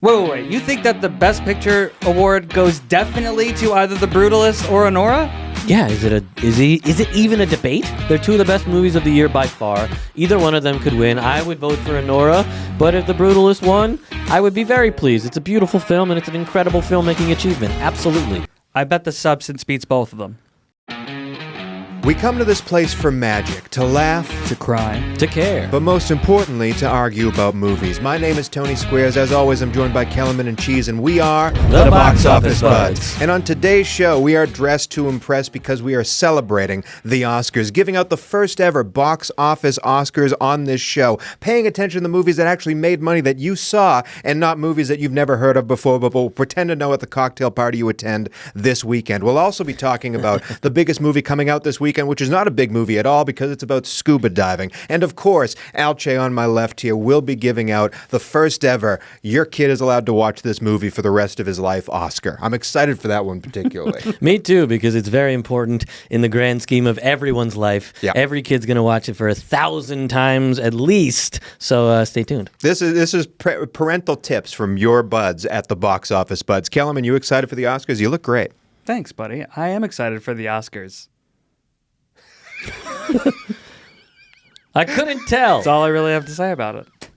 Wait. You think that the Best Picture award goes definitely to either The Brutalist or Anora? Yeah, is it even a debate? They're two of the best movies of the year by far. Either one of them could win. I would vote for Anora, but if The Brutalist won, I would be very pleased. It's a beautiful film, and it's an incredible filmmaking achievement. Absolutely. I bet the substance beats both of them. We come to this place for magic, to laugh, To cry. To care. but most importantly, to argue about movies. My name is Tony Squares. As always, I'm joined by Kellerman and Cheese, and we are The Box Office Buds. And on today's show, we are dressed to impress because we are celebrating the Oscars, giving out the first ever box office Oscars on this show, paying attention to the movies that actually made money that you saw and not movies that you've never heard of before, but will pretend to know at the cocktail party you attend this weekend. We'll also be talking about the biggest movie coming out this weekend, which is not a big movie at all because it's about scuba diving. And of course, Alche on my left here will be giving out the first ever your kid is allowed to watch this movie for the rest of his life Oscar. I'm excited for that one particularly. Me too, because it's very important in the grand scheme of everyone's life. Yeah. Every kid's going to watch it for 1,000 times at least, so stay tuned. This is parental tips from your buds at the Box Office Buds. Kellerman, you excited for the Oscars? You look great. Thanks, buddy. I am excited for the Oscars. I couldn't tell. That's all I really have to say about it.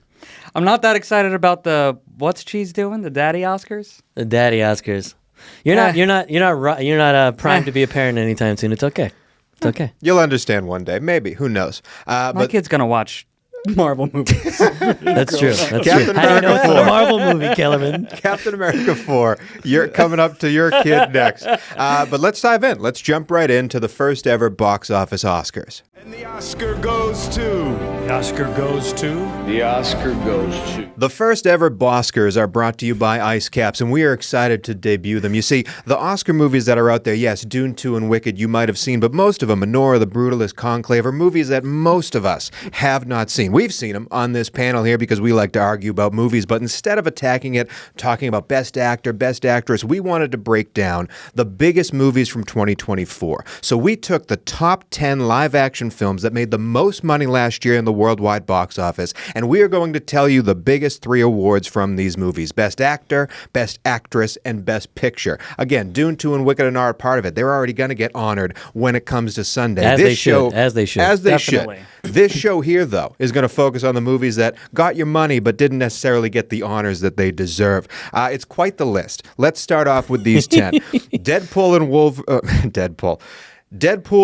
I'm not that excited about the what's Cheese doing? The Daddy Oscars? The Daddy Oscars. You're not primed to be a parent anytime soon. It's okay. It's okay. You'll understand one day, maybe. Who knows? My kid's gonna watch Marvel movies. That's true. That's Captain true. How do you know it's America a 4. Marvel movie, Kellerman? Captain America 4. You're coming up to your kid next. But let's dive in. Let's jump right into the first ever box office Oscars. And the Oscar goes to... The Oscar goes to... The Oscar goes to... The first ever Boscars are brought to you by Ice Caps, and we are excited to debut them. You see, the Oscar movies that are out there, yes, Dune 2 and Wicked, you might have seen, but most of them, Anora, The Brutalist, Conclave, are movies that most of us have not seen. We've seen them on this panel here because we like to argue about movies, but instead of attacking it, talking about Best Actor, Best Actress, we wanted to break down the biggest movies from 2024. So we took the top 10 live-action films that made the most money last year in the worldwide box office, and we are going to tell you the biggest 3 awards from these movies: Best Actor, Best Actress, and Best Picture. Again, Dune 2 and Wicked are part of it. They're already going to get honored when it comes to Sunday. As they should. As they should. Definitely. This show here, though, is going to focus on the movies that got your money but didn't necessarily get the honors that they deserve. It's quite the list. Let's start off with these 10. Deadpool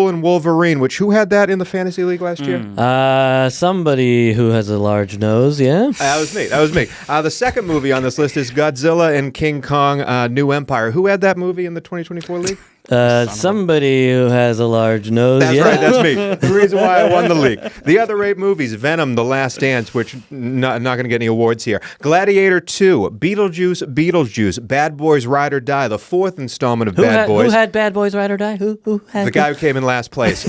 and Wolverine, who had that in the Fantasy League last year? Somebody who has a large nose, yeah? That was me. The second movie on this list is Godzilla and King Kong, New Empire. Who had that movie in the 2024 league? Somebody who has a large nose, That's yeah? right, that's me. The reason why I won the league. The other 8 movies: Venom, The Last Dance, which not going to get any awards here. Gladiator 2, Beetlejuice, Bad Boys Ride or Die, the 4th installment of Bad Boys. Who had Bad Boys Ride or Die? Who had The guy who came in last place.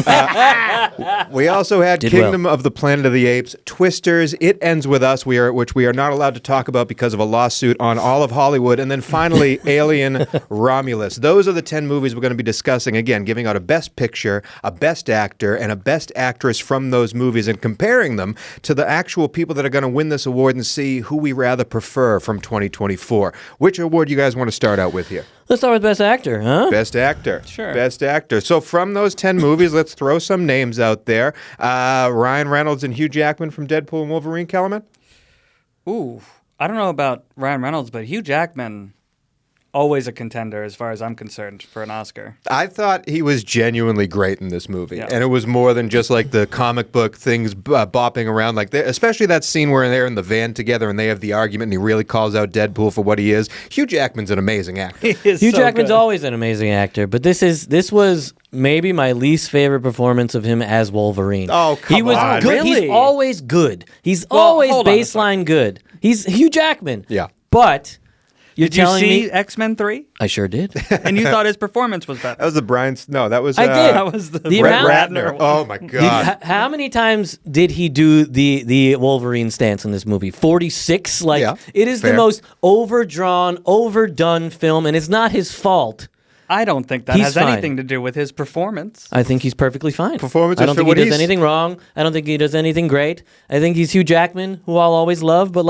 We also had Kingdom of the Planet of the Apes, Twisters, It Ends With Us, which we are not allowed to talk about because of a lawsuit on all of Hollywood, and then finally Alien, Romulus. Those are the 10 movies we're going to be discussing, again, giving out a Best Picture, a Best Actor, and a Best Actress from those movies, and comparing them to the actual people that are going to win this award and see who we rather prefer from 2024. Which award do you guys want to start out with here? Let's start with Best Actor, huh? Best Actor. Sure. Best Actor. So from those 10 movies, let's throw some names out there. Ryan Reynolds and Hugh Jackman from Deadpool and Wolverine, Kellerman? Ooh, I don't know about Ryan Reynolds, but Hugh Jackman, always a contender as far as I'm concerned for an Oscar. I thought he was genuinely great in this movie. Yeah. And it was more than just like the comic book things bopping around. Especially that scene where they're in the van together and they have the argument and he really calls out Deadpool for what he is. Hugh Jackman's an amazing actor. Hugh Jackman's always an amazing actor, but this was maybe my least favorite performance of him as Wolverine. Oh, come He was on. good. Really? He's always good. He's Well, always hold on a baseline good. He's Hugh Jackman. Yeah. But you're Did you telling see me X-Men 3? I sure did. And you thought his performance was better? That was the Brian's. No, that was. I did. That was the Brett amount- Ratner. Oh, my God. How many times did he do the Wolverine stance in this movie? 46? Yeah, it is fair. the most overdrawn, overdone film, and it's not his fault. I don't think that He's has fine. anything to do with his performance. I think he's perfectly fine. Performance I is don't for think he what does he's- anything wrong. I don't think he does anything great. I think he's Hugh Jackman, who I'll always love, but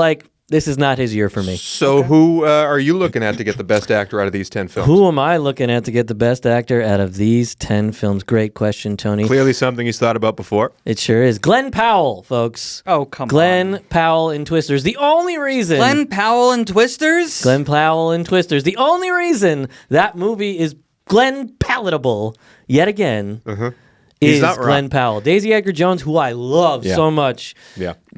This is not his year for me. So who are you looking at to get the best actor out of these 10 films? Who am I looking at to get the best actor out of these 10 films? Great question, Tony. Clearly something he's thought about before. It sure is. Glenn Powell, folks. Oh, come on. Glenn Powell in Twisters. The only reason... Glenn Powell and Twisters? Glenn Powell in Twisters. The only reason that movie is Glenn palatable, yet again, is not wrong. Glenn Powell. Daisy Edgar Jones, who I love so much,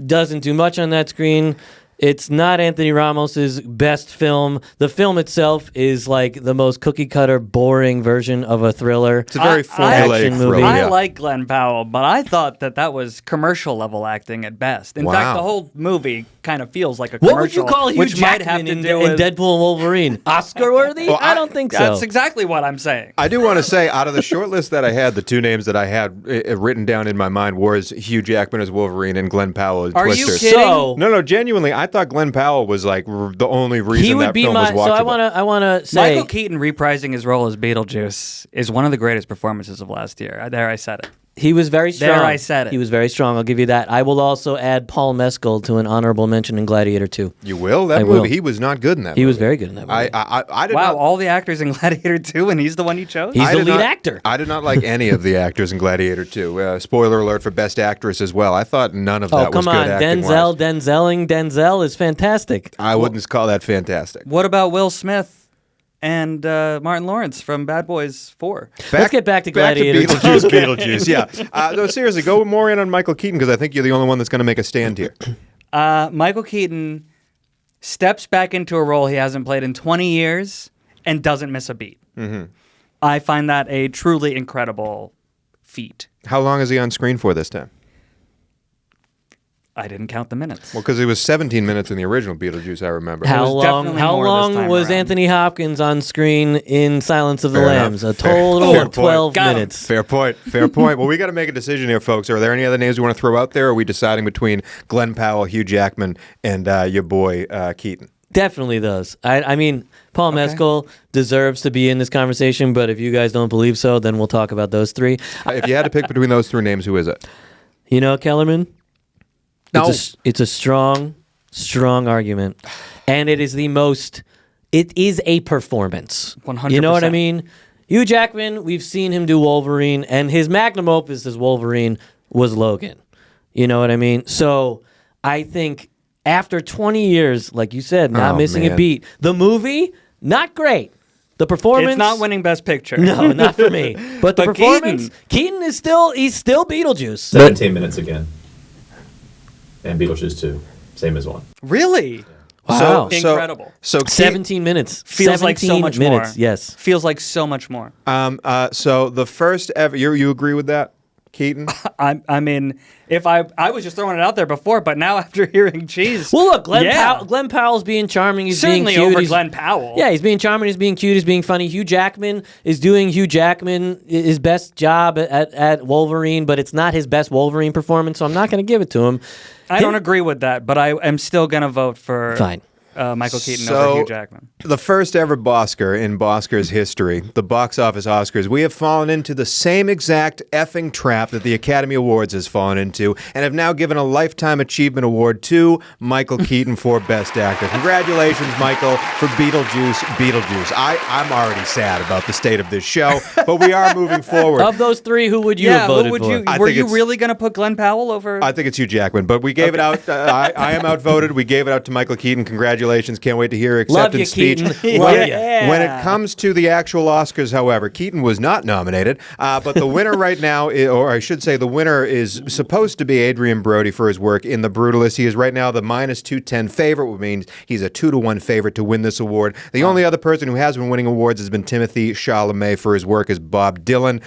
doesn't do much on that screen. It's not Anthony Ramos's best film. The film itself is like the most cookie-cutter, boring version of a thriller. It's a very formulaic thriller. I like Glenn Powell, but I thought that was commercial-level acting at best. In fact, the whole movie kind of feels like a commercial. What would you call Hugh which might have Jackman to in do with Deadpool Wolverine? Oscar-worthy? Well, I don't think so. That's exactly what I'm saying. I do want to say, out of the short list that I had, the two names that I had written down in my mind was Hugh Jackman as Wolverine and Glenn Powell as Are Twister. you kidding? So, No, genuinely, I thought Glenn Powell was like the only reason he would that be film my... was watchable. So I want to say... Michael Keaton reprising his role as Beetlejuice is one of the greatest performances of last year. There, I said it. He was very strong. There, I said it. He was very strong. I'll give you that. I will also add Paul Mescal to an honorable mention in Gladiator 2. You will? That I movie, will. he was not good in that He movie. was very good in that movie. I did Wow, not... all the actors in Gladiator 2, and he's the one you chose? He's I the did lead not- actor. I did not like any of the actors in Gladiator 2. Spoiler alert for Best Actress as well. I thought none of that was come good on. acting-wise. Denzel is fantastic. I wouldn't call that fantastic. What about Will Smith and Martin Lawrence from Bad Boys 4? Let's get back to Gladiator. Beetlejuice, Beetlejuice, yeah. No, seriously, go more in on Michael Keaton because I think you're the only one that's going to make a stand here. Michael Keaton steps back into a role he hasn't played in 20 years and doesn't miss a beat. I find that a truly incredible feat. How long is he on screen for this time? I didn't count the minutes. Well, because it was 17 minutes in the original Beetlejuice, I remember. How was long? definitely How more this long time was around. Anthony Hopkins on screen in Silence of the Fair Lambs? enough. A total Fair of point. 12 Got him. minutes. Fair point. Fair point. Well, we got to make a decision here, folks. Are there any other names we want to throw out there? Or are we deciding between Glenn Powell, Hugh Jackman, and your boy Keaton? Definitely those. I mean, Paul Mescal deserves to be in this conversation, but if you guys don't believe so, then we'll talk about those three. If you had to pick between those three names, who is it? You know, Kellerman? No. It's a strong argument. And it is a performance. 100%. You know what I mean? Hugh Jackman, we've seen him do Wolverine, and his magnum opus as Wolverine was Logan. You know what I mean? So I think after 20 years, like you said, not missing a beat, the movie, not great. The performance... It's not winning Best Picture. No, not for me. But the But performance... Keaton is he's still Beetlejuice. 17 minutes again. And Beetlejuice 2. Same as one. Really? Wow. Incredible. So 17 minutes. Feels like so 17 much minutes, more. yes. Feels like so much more. So the first ever, you agree with that, Keaton? I mean, if I was just throwing it out there before, but now after hearing Cheese... Well, look, Glenn Powell's being charming. He's certainly being cute. over Glenn Powell. Yeah, he's being charming. He's being cute. He's being funny. Hugh Jackman is doing Hugh Jackman his best job at Wolverine, but it's not his best Wolverine performance, so I'm not going to give it to him. I don't agree with that, but I am still going to vote for Fine. Michael Keaton So- over Hugh Jackman. The first ever Boscar in Boscar's history, the box office Oscars, we have fallen into the same exact effing trap that the Academy Awards has fallen into and have now given a Lifetime Achievement Award to Michael Keaton for Best Actor. Congratulations, Michael, for Beetlejuice. I'm already sad about the state of this show, but we are moving forward. Of those three, who would you have voted who would for? you? I Were think you it's- really going to put Glenn Powell over? I think it's Hugh Jackman, but we gave it out. I am outvoted. We gave it out to Michael Keaton. Congratulations. Can't wait to hear your Love you, acceptance speech. Keaton. When, Love ya. when it comes to the actual Oscars, however, Keaton was not nominated, but the winner right now, or I should say the winner is supposed to be Adrian Brody for his work in The Brutalist. He is right now the minus 210 favorite, which means he's a 2-1 favorite to win this award. The only other person who has been winning awards has been Timothy Chalamet for his work as Bob Dylan.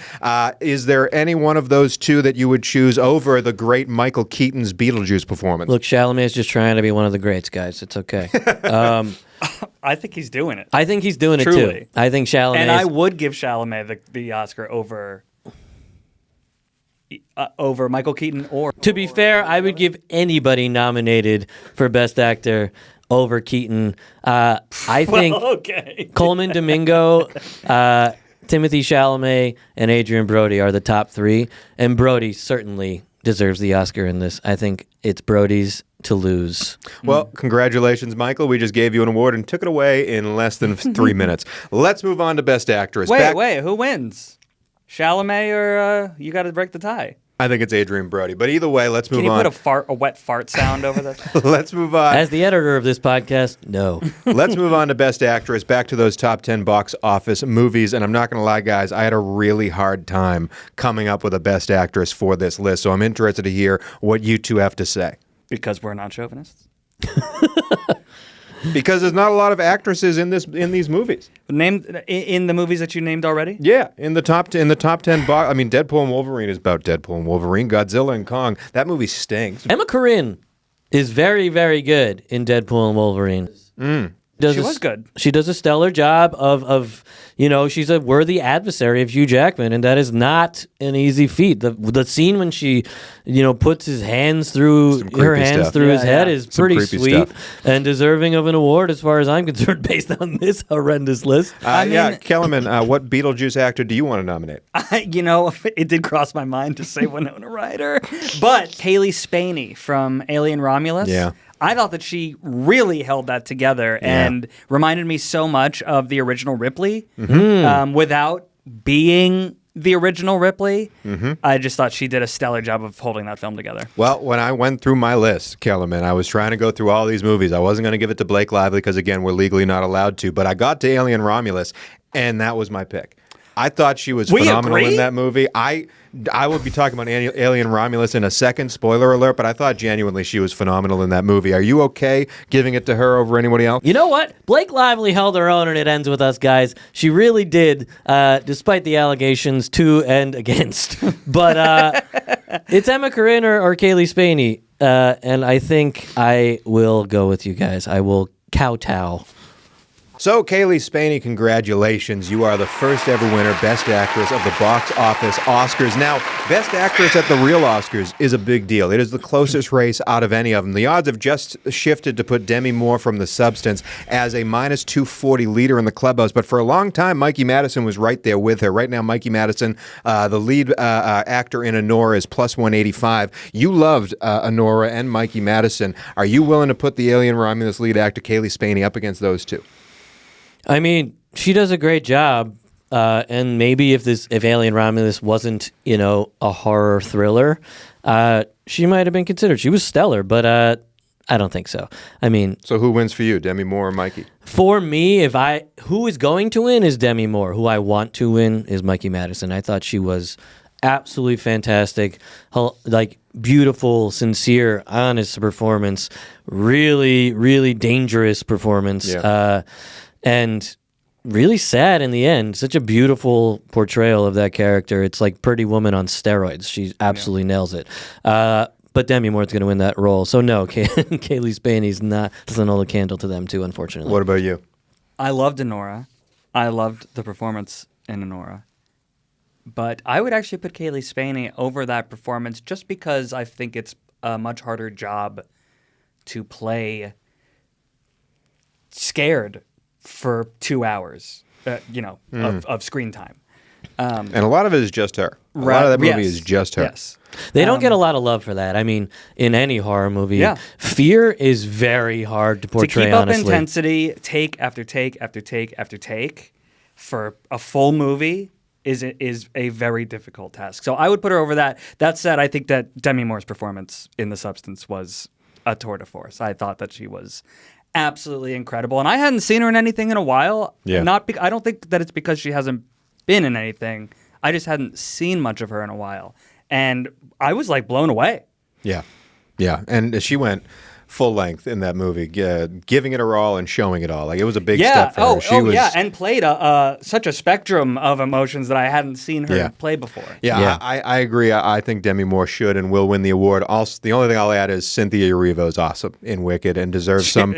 Is there any one of those two that you would choose over the great Michael Keaton's Beetlejuice performance? Look, Chalamet's just trying to be one of the greats, guys. It's okay. I think he's doing it. I think he's doing it Truly. too. I think Chalamet. And I would give Chalamet the Oscar over Michael Keaton or... To be fair, I would give anybody nominated for Best Actor over Keaton. I think Okay. Coleman Domingo, Timothy Chalamet, and Adrian Brody are the top three. And Brody certainly deserves the Oscar in this. I think it's Brody's to lose. Well, congratulations, Michael. We just gave you an award and took it away in less than 3 minutes. Let's move on to Best Actress. Wait, who wins? Chalamet or you got to break the tie? I think it's Adrian Brody. But either way, let's move on. Can you put a wet fart sound over that? Let's move on. As the editor of this podcast, no. Let's move on to Best Actress. Back to those top 10 box office movies. And I'm not going to lie, guys, I had a really hard time coming up with a Best Actress for this list. So I'm interested to hear what you two have to say. Because we're not chauvinists. Because there's not a lot of actresses in these movies. Named in the movies that you named already? Yeah, in the top 10 box. I mean, Deadpool and Wolverine is about Deadpool and Wolverine. Godzilla and Kong. That movie stinks. Emma Corrin is very, very good in Deadpool and Wolverine. She was good. She does a stellar job of she's a worthy adversary of Hugh Jackman, and that is not an easy feat. The scene when she, puts his hands through his head is pretty sweet and deserving of an award as far as I'm concerned, based on this horrendous list. Kellerman, what Beetlejuice actor do you want to nominate? It did cross my mind to say Winona Ryder, but Kaylee Spaney from Alien Romulus. Yeah. I thought that she really held that together and reminded me so much of the original Ripley without being the original Ripley. I just thought she did a stellar job of holding that film together. Well, when I went through my list, Kellerman, I was trying to go through all these movies. I wasn't going to give it to Blake Lively because, again, we're legally not allowed to. But I got to Alien Romulus, and that was my pick. I thought she was phenomenal in that movie. I will be talking about Alien Romulus in a second, spoiler alert, but I thought genuinely she was phenomenal in that movie. Are you okay giving it to her over anybody else? You know what? Blake Lively held her own, and it ends with us, guys. She really did, despite the allegations to and against. But it's Emma Corrin or Kaylee Spaney, and I think I will go with you guys. I will kowtow. So, Kaylee Spaney, congratulations. You are the first ever winner, Best Actress of the box office Oscars. Now, Best Actress at the real Oscars is a big deal. It is the closest race out of any of them. The odds have just shifted to put Demi Moore from The Substance as a minus 240 leader in the clubhouse. But for a long time, Mikey Madison was right there with her. Right now, Mikey Madison, the lead actor in Anora, is plus 185. You loved Anora and Mikey Madison. Are you willing to put the Alien Romulus lead actor, Kaylee Spaney, up against those two? I mean, she does a great job, and maybe if Alien Romulus wasn't, a horror thriller, she might have been considered. She was stellar, but I don't think so. I mean, so who wins for you, Demi Moore or Mikey? For me, who is going to win is Demi Moore. Who I want to win is Mikey Madison. I thought she was absolutely fantastic, like beautiful, sincere, honest performance. Really, really dangerous performance. Yeah. And really sad in the end. Such a beautiful portrayal of that character. It's like Pretty Woman on steroids. She absolutely nails it. But Demi Moore's going to win that role. So no, Kaylee Spaney's doesn't hold a candle to them too, unfortunately. What about you? I loved Anora. I loved the performance in Anora. But I would actually put Kaylee Spaney over that performance just because I think it's a much harder job to play scared for 2 hours, of screen time. And a lot of it is just her. A lot of that movie is just her. Yes. They don't get a lot of love for that. I mean, in any horror movie, fear is very hard to portray, to keep honestly. up intensity, take after take after take after take, for a full movie is a very difficult task. So I would put her over that. That said, I think that Demi Moore's performance in The Substance was a tour de force. I thought that she was absolutely incredible, and I hadn't seen her in anything in a while. Yeah. I don't think that it's because she hasn't been in anything. I just hadn't seen much of her in a while, and I was like blown away. Yeah, and she went full length in that movie, giving it her all and showing it all. Like, it was a big step for her. She was, and played such a spectrum of emotions that I hadn't seen her play before. I agree. I think Demi Moore should and will win the award. Also, the only thing I'll add is Cynthia Erivo is awesome in Wicked and deserves some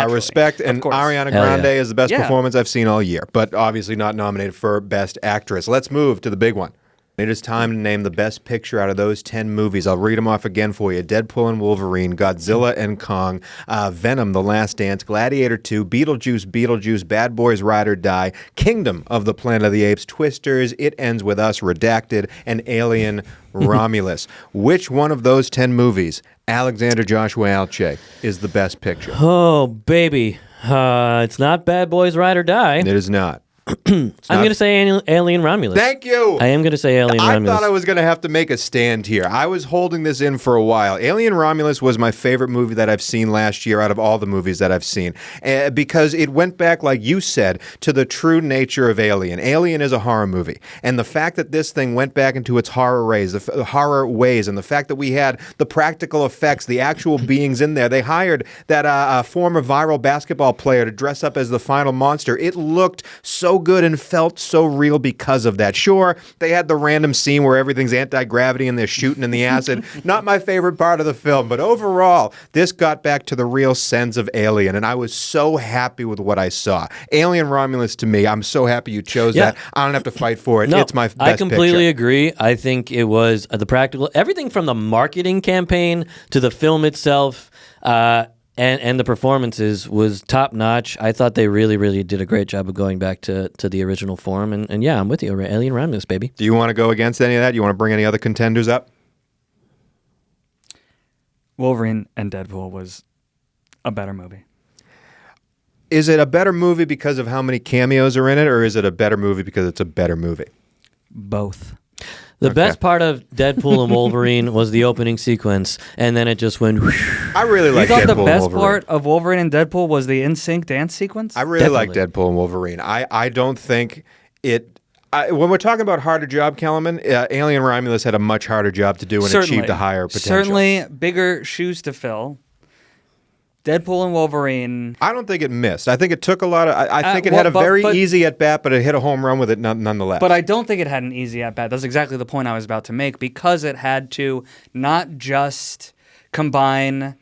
respect. And Ariana Grande is the best performance I've seen all year, but obviously not nominated for Best Actress. Let's move to the big one. It is time to name the best picture out of those 10 movies. I'll read them off again for you. Deadpool and Wolverine, Godzilla and Kong, Venom, The Last Dance, Gladiator 2, Beetlejuice, Beetlejuice, Bad Boys Ride or Die, Kingdom of the Planet of the Apes, Twisters, It Ends With Us, Redacted, and Alien Romulus. Which one of those 10 movies, Alexander Joshua Alche, is the best picture? Oh, baby. It's not Bad Boys Ride or Die. It is not. I'm going to say Alien Romulus. Thank you. I am going to say Alien I Romulus. thought I was going to have to make a stand here. I was holding this in for a while. Alien Romulus was my favorite movie that I've seen last year out of all the movies that I've seen because it went back, like you said, to the true nature of Alien. Alien is a horror movie, and the fact that this thing went back into its horror ways, and the fact that we had the practical effects, the actual beings in there. They hired that former viral basketball player to dress up as the final monster. It looked so good and felt so real because of that. Sure, they had the random scene where everything's anti-gravity and they're shooting in the acid. Not my favorite part of the film, but overall, this got back to the real sense of Alien, and I was so happy with what I saw. Alien Romulus, to me, I'm so happy you chose that. I don't have to fight for it. No, it's my best I completely picture. agree. I think it was the practical, everything from the marketing campaign to the film itself, and the performances was top notch. I thought they really, really did a great job of going back to the original form. And yeah, I'm with you. Alien Romulus, baby. Do you want to go against any of that? You want to bring any other contenders up? Wolverine and Deadpool was a better movie. Is it a better movie because of how many cameos are in it, or is it a better movie because it's a better movie? Both. The best part of Deadpool and Wolverine was the opening sequence, and then it just went. I really You like thought Deadpool the and best Wolverine. part of Wolverine and Deadpool was the in-sync dance sequence? I really like Definitely. Deadpool and Wolverine. I don't think it... when we're talking about harder job, Kellerman, Alien Romulus had a much harder job to do and achieved a higher potential. Certainly bigger shoes to fill. Deadpool and Wolverine. I don't think it missed. I think it took a lot of... I think it well, had a but- very but- easy at-bat, but it hit a home run with it nonetheless. But I don't think it had an easy at bat. That's exactly the point I was about to make, because it had to not just combine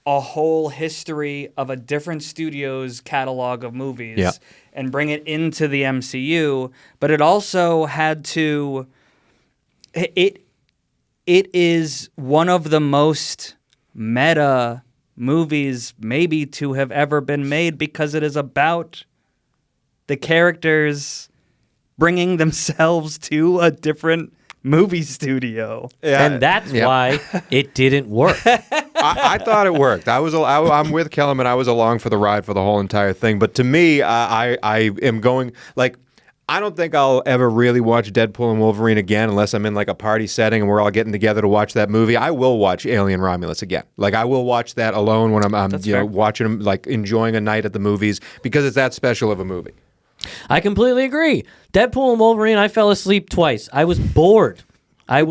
a whole history of a different studio's catalog of movies and bring it into the MCU, but it also had to... It is one of the most meta movies maybe to have ever been made, because it is about the characters bringing themselves to a different movie studio. And that's why it didn't work. I thought it worked. I'm with Kellerman. I was along for the ride for the whole entire thing. But to me, I am going like... I don't think I'll ever really watch Deadpool and Wolverine again unless I'm in like a party setting and we're all getting together to watch that movie. I will watch Alien Romulus again. Like I will watch that alone when I'm watching them, like enjoying a night at the movies, because it's that special of a movie. I completely agree. Deadpool and Wolverine, I fell asleep twice. I was bored. I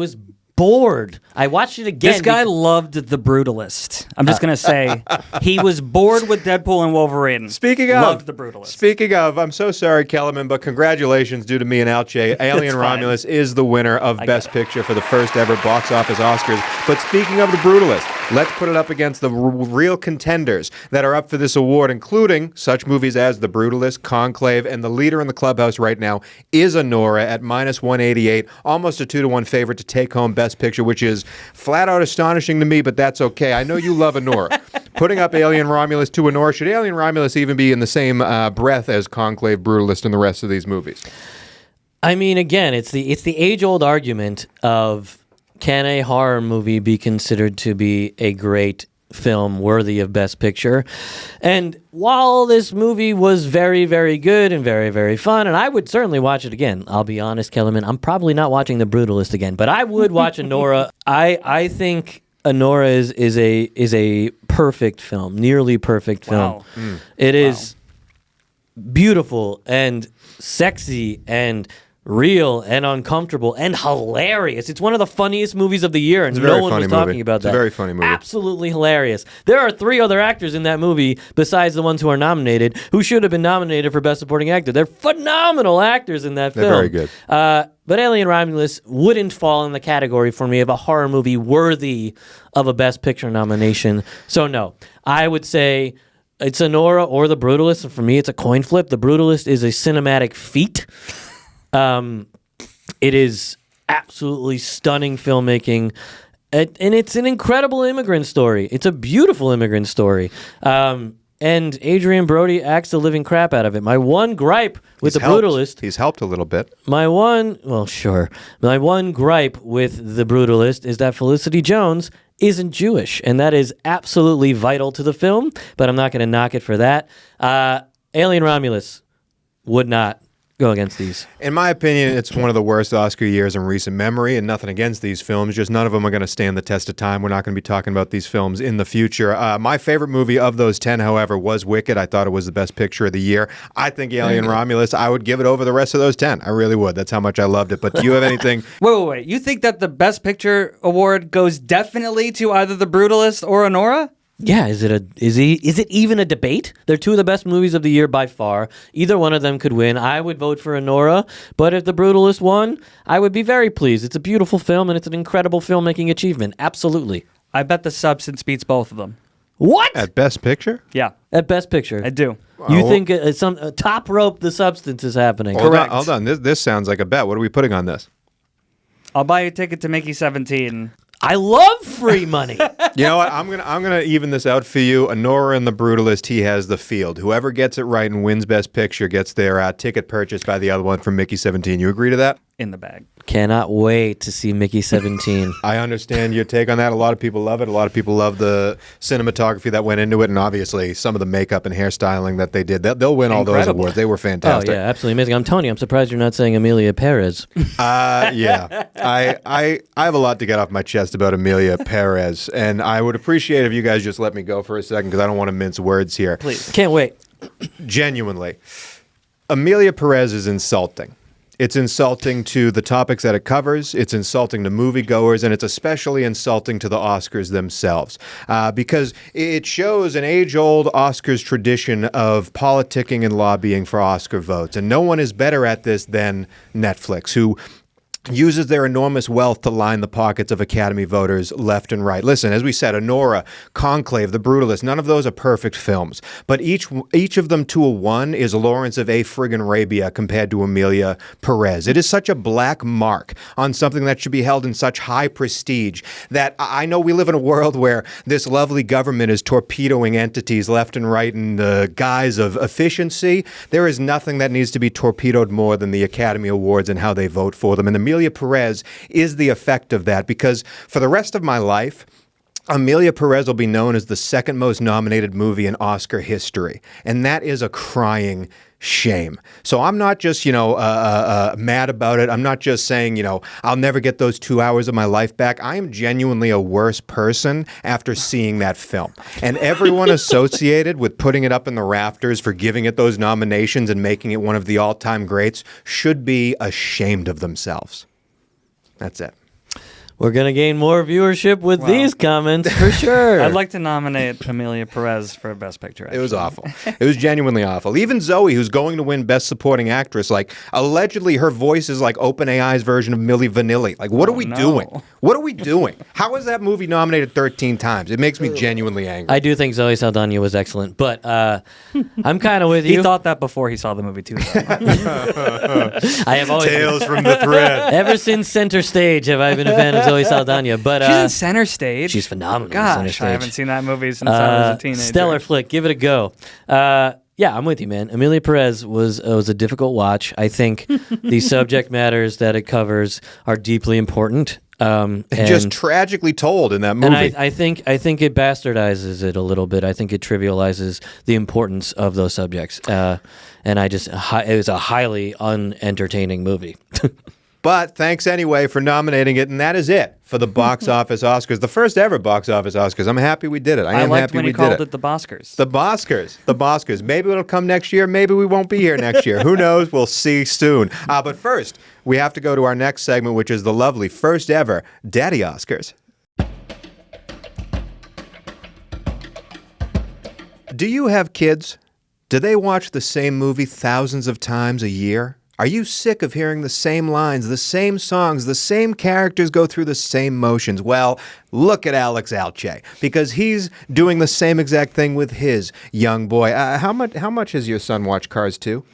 watched it again. This guy loved The Brutalist. I'm just going to say he was bored with Deadpool and Wolverine. Speaking of, loved The Brutalist. I'm so sorry, Kellerman, but congratulations due to me and Alche. Alien Romulus is the winner of Best Picture for the first ever box office Oscars. But speaking of The Brutalist, let's put it up against the real contenders that are up for this award, including such movies as The Brutalist, Conclave, and the leader in the clubhouse right now is Anora at -188, almost a 2-to-1 favorite to take home Best Picture, which is flat out astonishing to me, but that's okay. I know you love Anora. Putting up Alien Romulus to Anora, should Alien Romulus even be in the same breath as Conclave, Brutalist, and the rest of these movies? I mean, again, it's the age-old argument of, can a horror movie be considered to be a great film worthy of Best Picture? And while this movie was very, very good and very, very fun, and I would certainly watch it again, I'll be honest, Kellerman, I'm probably not watching The Brutalist again, but I would watch Anora. I think Anora is a perfect film, nearly perfect film. Wow. It is beautiful and sexy and real and uncomfortable and hilarious. It's one of the funniest movies of the year, and no one was talking about that. It's a very funny movie. Absolutely hilarious. There are 3 other actors in that movie besides the ones who are nominated who should have been nominated for Best Supporting Actor. They're phenomenal actors in that film. They're very good. But Alien Romulus wouldn't fall in the category for me of a horror movie worthy of a Best Picture nomination. So no, I would say it's Anora or The Brutalist. And for me, it's a coin flip. The Brutalist is a cinematic feat. It is absolutely stunning filmmaking. And it's an incredible immigrant story. It's a beautiful immigrant story. And Adrian Brody acts the living crap out of it. My one gripe with The Brutalist... He's helped a little bit. My one gripe with The Brutalist is that Felicity Jones isn't Jewish, and that is absolutely vital to the film, but I'm not going to knock it for that. Alien Romulus would not go against these. In my opinion, it's one of the worst Oscar years in recent memory, and nothing against these films, just none of them are going to stand the test of time. We're not going to be talking about these films in the future. My favorite movie of those 10, however, was Wicked. I thought it was the best picture of the year. I think Alien Romulus, I would give it over the rest of those 10. I really would. That's how much I loved it. But do you have anything? Wait. You think that the Best Picture award goes definitely to either The Brutalist or Anora? Yeah, is it even a debate? They're two of the best movies of the year by far. Either one of them could win. I would vote for Anora, but if The Brutalist won, I would be very pleased. It's a beautiful film and it's an incredible filmmaking achievement. Absolutely. I bet the substance beats both of them. What? At Best Picture? Yeah, At Best Picture. I do. You think some top rope the substance is happening? Correct. Hold on. This sounds like a bet. What are we putting on this? I'll buy you a ticket to Mickey 17. I love free money. You know what? I'm gonna even this out for you. Anora and The Brutalist, he has the field. Whoever gets it right and wins Best Picture gets their ticket purchased by the other one from Mickey 17. You agree to that? In the bag. Cannot wait to see Mickey 17. I understand your take on that. A lot of people love it. A lot of people love the cinematography that went into it, and obviously some of the makeup and hairstyling that they did. They'll win all those Incredible. awards. They were Oh, fantastic. yeah, absolutely amazing. I'm Tony. I'm surprised you're not saying Amelia Perez. Yeah. I have a lot to get off my chest about Amelia Perez, and I would appreciate if you guys just let me go for a second because I don't want to mince words here. Please. Can't wait. Genuinely, Amelia Perez is insulting. It's insulting to the topics that it covers, it's insulting to moviegoers, and it's especially insulting to the Oscars themselves. Because it shows an age-old Oscars tradition of politicking and lobbying for Oscar votes. And no one is better at this than Netflix, who uses their enormous wealth to line the pockets of Academy voters left and right. Listen, as we said, Anora, Conclave, The Brutalist, none of those are perfect films. But each of them to a one is Lawrence of A. friggin' Arabia compared to Amelia Perez. It is such a black mark on something that should be held in such high prestige that I know we live in a world where this lovely government is torpedoing entities left and right in the guise of efficiency. There is nothing that needs to be torpedoed more than the Academy Awards and how they vote for them. And Amelia Perez is the effect of that, because for the rest of my life, Amelia Perez will be known as the second most nominated movie in Oscar history. And that is a crying shame. So I'm not just, mad about it. I'm not just saying, I'll never get those 2 hours of my life back. I am genuinely a worse person after seeing that film. And everyone associated with putting it up in the rafters for giving it those nominations and making it one of the all-time greats should be ashamed of themselves. That's it. We're going to gain more viewership with these comments for sure. I'd like to nominate Amelia Perez for Best Picture. It was awful. It was genuinely awful. Even Zoe, who's going to win Best Supporting Actress, allegedly her voice is like OpenAI's version of Milli Vanilli. What are we doing? What are we doing? How is that movie nominated 13 times? It makes me genuinely angry. I do think Zoe Saldana was excellent, but I'm kind of with you. He thought that before he saw the movie too. I have always Tales from the Thread. ever since Center Stage have I been a fan of Zoe Saldana, but She's in Center Stage. she's phenomenal in Center Gosh, Stage. I haven't seen that movie since I was a teenager. Stellar flick. Give it a go. Yeah, I'm with you, man. Amelia Perez was a difficult watch. I think the subject matters that it covers are deeply important. And just tragically told in that movie. And I think it bastardizes it a little bit. I think it trivializes the importance of those subjects. And it was a highly unentertaining movie. But thanks anyway for nominating it, and that is it for the box office Oscars, the first ever box office Oscars. I'm happy we did it. I am liked happy when we he called did it the Boskers. The Boskers. The Boskers. Maybe it'll come next year. Maybe we won't be here next year. Who knows? We'll see soon. But first, we have to go to our next segment, which is the lovely first ever Daddy Oscars. Do you have kids? Do they watch the same movie thousands of times a year? Are you sick of hearing the same lines, the same songs, the same characters go through the same motions? Well, look at Alex Alche, because he's doing the same exact thing with his young boy. How much has your son watched Cars 2?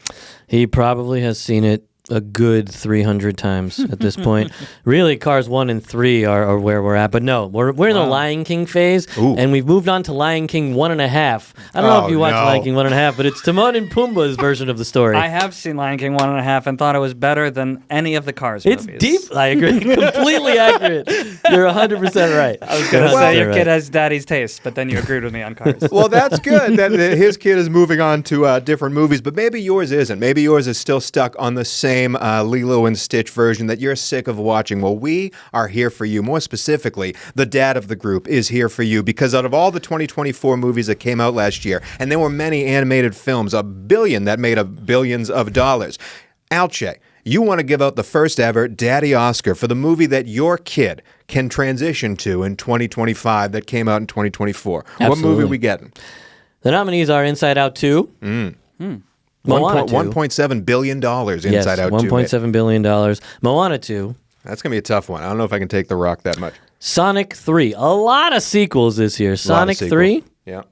He probably has seen it a good 300 times at this point. Really, Cars 1 and 3 are where we're at. But no, we're in the Lion King phase, and we've moved on to Lion King 1.5. I don't know if you watched Lion King 1.5, but it's Timon and Pumbaa's version of the story. I have seen Lion King 1.5 and thought it was better than any of the Cars movies. It's deep. I agree. Completely accurate. You're 100% right. I was going to say your kid has daddy's taste, but then you agreed with me on Cars. Well, that's good that his kid is moving on to different movies, but maybe yours isn't. Maybe yours is still stuck on the same Lilo and Stitch version that you're sick of watching. Well, we are here for you. More specifically, the dad of the group is here for you because out of all the 2024 movies that came out last year, and there were many animated films, a billion that made billions of dollars. Alche, you want to give out the first ever Daddy Oscar for the movie that your kid can transition to in 2025 that came out in 2024. Absolutely. What movie are we getting? The nominees are Inside Out 2. Moana 2. $1.7 billion Inside Out 2. $1.7 billion. Moana 2. That's going to be a tough one. I don't know if I can take The Rock that much. Sonic 3. A lot of sequels this year. Sonic 3. Yeah.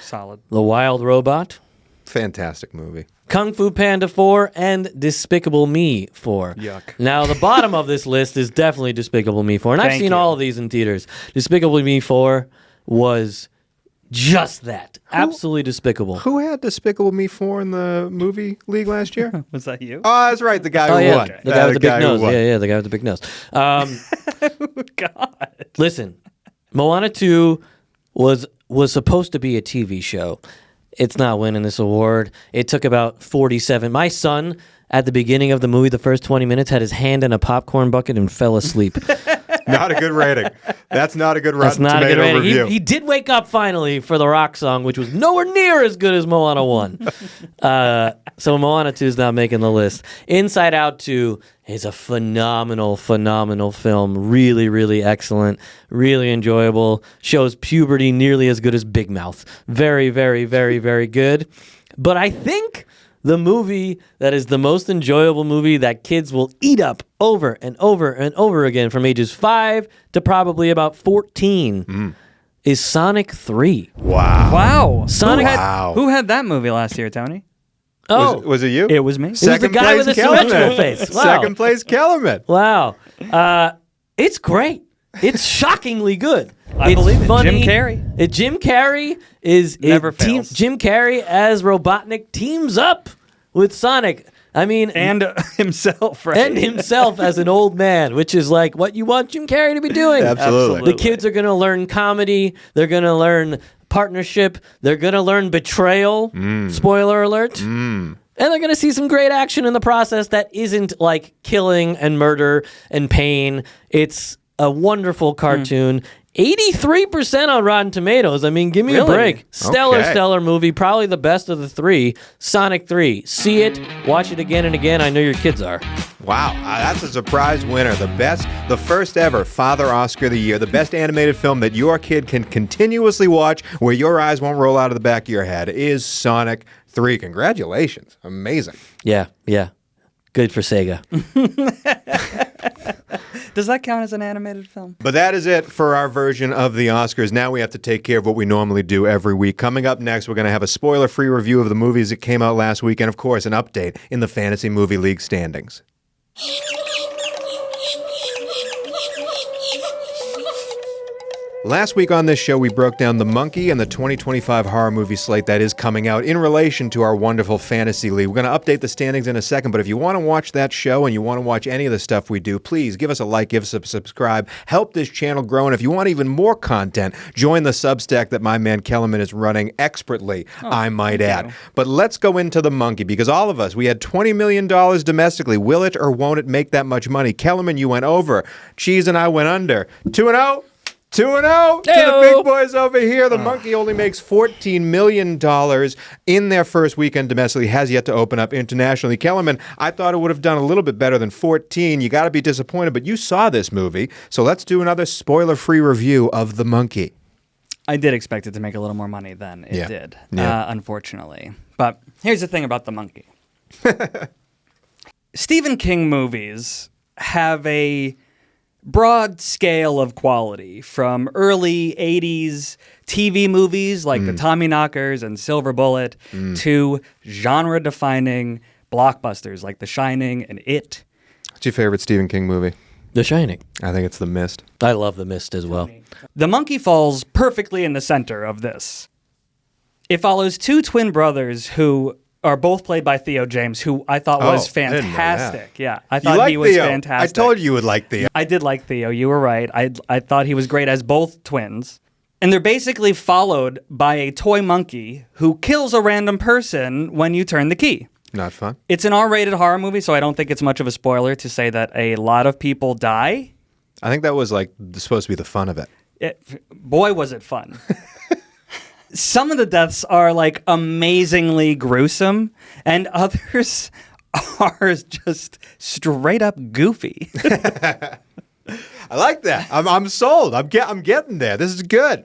Solid. The Wild Robot. Fantastic movie. Kung Fu Panda 4 and Despicable Me 4. Yuck. Now, the bottom of this list is definitely Despicable Me 4. And I've Thank seen you. all of these in theaters. Despicable Me 4 was just that. Absolutely despicable. Who had Despicable Me 4 in the movie league last year? Was that you? Oh, that's right. The guy who won. The guy with the big nose. who won. Yeah, the guy with the big nose. God. Listen, Moana 2 was supposed to be a TV show. It's not winning this award. It took about 47. My son, at the beginning of the movie, the first 20 minutes, had his hand in a popcorn bucket and fell asleep. Not a good rating. That's not a good That's Rotten not a good Tomato rating. review. He did wake up finally for the rock song, which was nowhere near as good as Moana 1. So Moana 2 is not making the list. Inside Out 2 is a phenomenal, phenomenal film. Really, really excellent. Really enjoyable. Shows puberty nearly as good as Big Mouth. Very, very, very, very good. But I think the movie that is the most enjoyable movie that kids will eat up over and over and over again from ages 5 to probably about 14 is Sonic 3. Wow. Wow. Sonic. Who had that movie last year, Tony? Oh, Was it you? It was me. was the guy with the symmetrical face. Wow. Second place, Kellerman. wow. It's great. It's shockingly good. I It's believe it. funny. Jim Carrey. Jim Carrey Never fails. Jim Carrey as Robotnik teams up with Sonic. I mean, And himself, right? and himself as an old man, which is like what you want Jim Carrey to be doing. Absolutely. The kids are going to learn comedy. They're going to learn partnership. They're going to learn betrayal. Spoiler alert. And they're going to see some great action in the process that isn't like killing and murder and pain. It's a wonderful cartoon. 83% on Rotten Tomatoes. I mean, give me a Really? break. Okay. Stellar movie. Probably the best of the three. Sonic 3. See it. Watch it again and again. I know your kids are. Wow, that's a surprise winner. The first ever Father Oscar of the year, the best animated film that your kid can continuously watch where your eyes won't roll out of the back of your head is Sonic 3. Congratulations. Amazing. Yeah. Good for Sega. Does that count as an animated film? But that is it for our version of the Oscars. Now we have to take care of what we normally do every week. Coming up next, we're going to have a spoiler-free review of the movies that came out last week and, of course, an update in the Fantasy Movie League standings. Last week on this show, we broke down The Monkey and the 2025 horror movie slate that is coming out in relation to our wonderful Fantasy League. We're going to update the standings in a second, but if you want to watch that show and you want to watch any of the stuff we do, please give us a like, give us a subscribe, help this channel grow, and if you want even more content, join the Substack that my man Kellerman is running expertly, I might add. But let's go into The Monkey, because all of us, we had $20 million domestically. Will it or won't it make that much money? Kellerman, you went over. Cheese and I went under. 2-0. 2-0 to the big boys over here. The Monkey only makes $14 million in their first weekend domestically, has yet to open up internationally. Kellerman, I thought it would have done a little bit better than 14. You got to be disappointed, but you saw this movie, so let's do another spoiler-free review of The Monkey. I did expect it to make a little more money than it did, unfortunately. But here's the thing about The Monkey. Stephen King movies have a broad scale of quality, from early 80s TV movies like The Tommyknockers and Silver Bullet to genre-defining blockbusters like The Shining and It. What's your favorite Stephen King movie? The Shining. I think it's The Mist. I love The Mist as well. The monkey falls perfectly in the center of this. It follows two twin brothers who are both played by Theo James, who I thought was I didn't know that. fantastic. Yeah, I You thought like he was Theo. fantastic. I told you would like Theo. I did like Theo. You were right. I thought he was great as both twins. And they're basically followed by a toy monkey who kills a random person when you turn the key. Not fun. It's an R-rated horror movie, so I don't think it's much of a spoiler to say that a lot of people die. I think that was like supposed to be the fun of it. Boy, was it fun. Some of the deaths are like amazingly gruesome, and others are just straight up goofy. I like that. I'm sold. I'm getting there. This is good.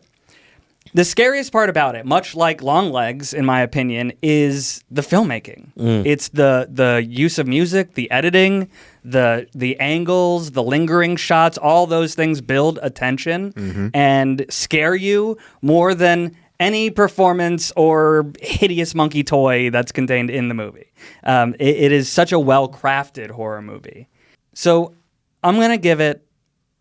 The scariest part about it, much like Longlegs, in my opinion, is the filmmaking. It's the use of music, the editing, the angles, the lingering shots. All those things build attention and scare you more than any performance or hideous monkey toy that's contained in the movie. It is such a well-crafted horror movie. So I'm going to give it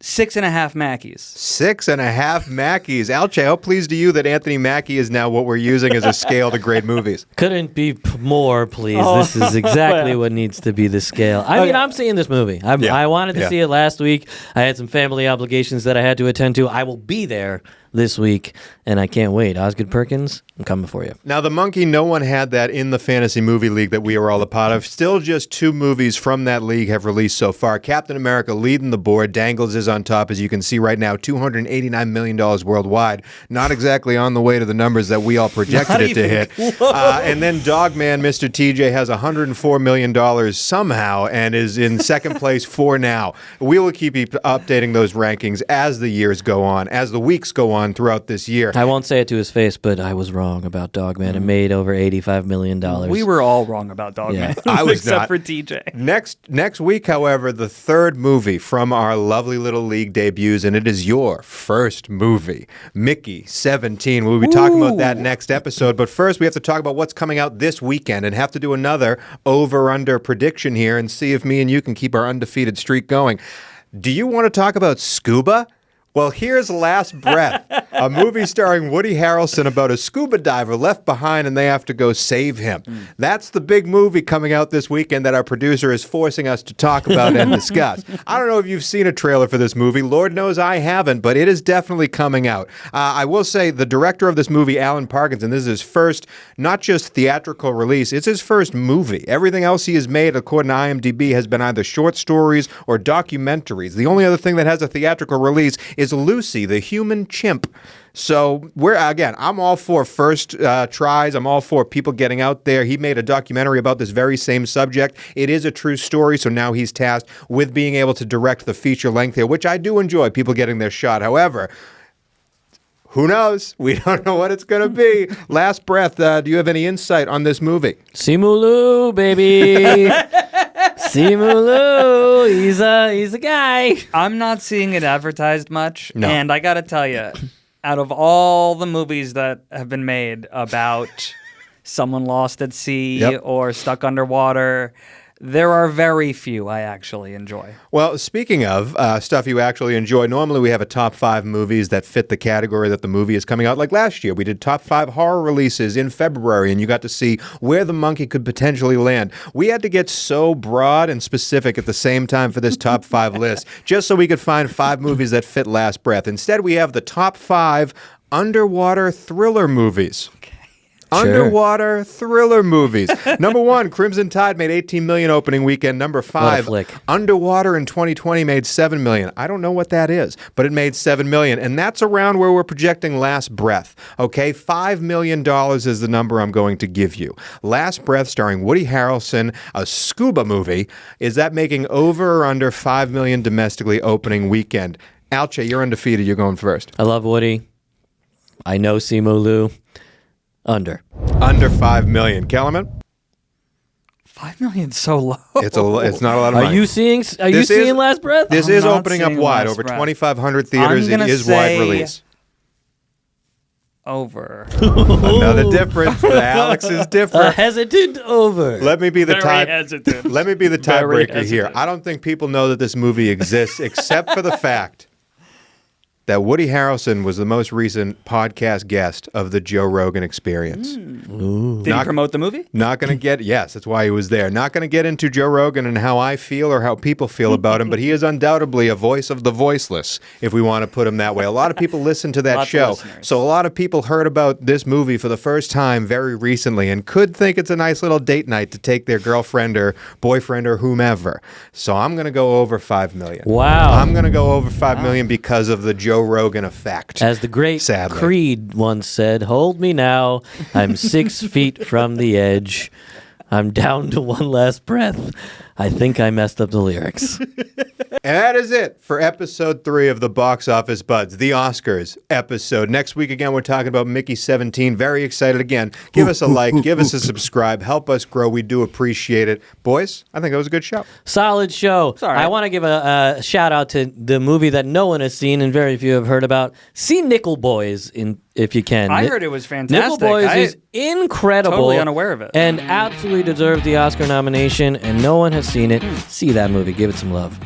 6.5 Mackies. 6.5 Mackies. Alche, how pleased are you that Anthony Mackie is now what we're using as a scale to grade movies? Couldn't be more, please. This is exactly what needs to be the scale. I mean, I'm seeing this movie. I wanted to see it last week. I had some family obligations that I had to attend to. I will be there this week, and I can't wait. Osgood Perkins, I'm coming for you. Now, the monkey, no one had that in the fantasy movie league that we are all a part of. Still just 2 movies from that league have released so far. Captain America leading the board. Dangles is on top, as you can see right now, $289 million worldwide. Not exactly on the way to the numbers that we all projected it to hit. And then Dogman, Mr. TJ, has $104 million somehow and is in second place for now. We will keep updating those rankings as the years go on, as the weeks go on throughout this year. I won't say it to his face, but I was wrong about Dogman. It made over $85 million. We were all wrong about Dogman. I was except not. for TJ. Next week, however, the third movie from our lovely little league debuts, and it is your first movie, Mickey 17. We'll be talking about that next episode, but first we have to talk about what's coming out this weekend and have to do another over-under prediction here and see if me and you can keep our undefeated streak going. Do you want to talk about SCUBA? Well, here's Last Breath, a movie starring Woody Harrelson about a scuba diver left behind and they have to go save him. That's the big movie coming out this weekend that our producer is forcing us to talk about and discuss. I don't know if you've seen a trailer for this movie. Lord knows I haven't, but it is definitely coming out. I will say the director of this movie, Alan Parkinson, this is his first, not just theatrical release, it's his first movie. Everything else he has made, according to IMDb, has been either short stories or documentaries. The only other thing that has a theatrical release is Lucy, the human chimp. So I'm all for first tries. I'm all for people getting out there. He made a documentary about this very same subject. It is a true story, so now he's tasked with being able to direct the feature length here, which I do enjoy, people getting their shot. However, who knows? We don't know what it's going to be. Last Breath, do you have any insight on this movie? Simulu, baby. Simulu, he's a guy. I'm not seeing it advertised much, No. and I gotta tell you, out of all the movies that have been made about someone lost at sea or stuck underwater, there are very few I actually enjoy. Well, speaking of stuff you actually enjoy, normally we have a top 5 movies that fit the category that the movie is coming out. Like last year, we did top 5 horror releases in February, and you got to see where the monkey could potentially land. We had to get so broad and specific at the same time for this top 5 list, just so we could find 5 movies that fit Last Breath. Instead, we have the top 5 underwater thriller movies. Underwater thriller movies. Number 1, Crimson Tide made $18 million opening weekend. Number 5, Underwater in 2020 made $7 million. I don't know what that is, but it made $7 million, and that's around where we're projecting Last Breath. Okay, $5 million is the number I'm going to give you. Last Breath, starring Woody Harrelson, a scuba movie. Is that making over or under $5 million domestically opening weekend? Alche, you're undefeated. You're going first. I love Woody. I know Simulu. Under 5 million. Kellerman? $5 million so low. It's not a lot of money. Are you seeing Last Breath? This I'm is not opening up seeing wide. Last Over Breath. 2,500 theaters. I'm It gonna is wide say release. over. Another difference. Alex is A different. hesitant over. Let me be the Very hesitant. Let me be the Very tiebreaker here. hesitant. I don't think people know that this movie exists except for the fact that Woody Harrelson was the most recent podcast guest of the Joe Rogan Experience. Did he promote the movie? Not going to get, yes, that's why he was there. Not going to get into Joe Rogan and how I feel or how people feel about him, but he is undoubtedly a voice of the voiceless, if we want to put him that way. A lot of people listen to that Lots of show. listeners. So a lot of people heard about this movie for the first time very recently and could think it's a nice little date night to take their girlfriend or boyfriend or whomever. So I'm going to go over 5 million. Wow. I'm going to go over 5 million because of the Joe Rogan effect. As the great Sadly. Creed once said, "Hold me now. I'm 6 feet from the edge. I'm down to one last breath. I think I messed up the lyrics." And that is it for episode 3 of the Box Office Buds, the Oscars episode. Next week, again, we're talking about Mickey 17. Very excited again. Give us a like, give us a subscribe, help us grow. We do appreciate it. Boys, I think it was a good show. Solid show. all right. I want to give a shout out to the movie that no one has seen and very few have heard about. See Nickel Boys if you can. I heard it was fantastic. Nickel Boys I is incredible. totally unaware of it. And absolutely deserves the Oscar nomination, and no one has seen it. See that movie. Give it some love.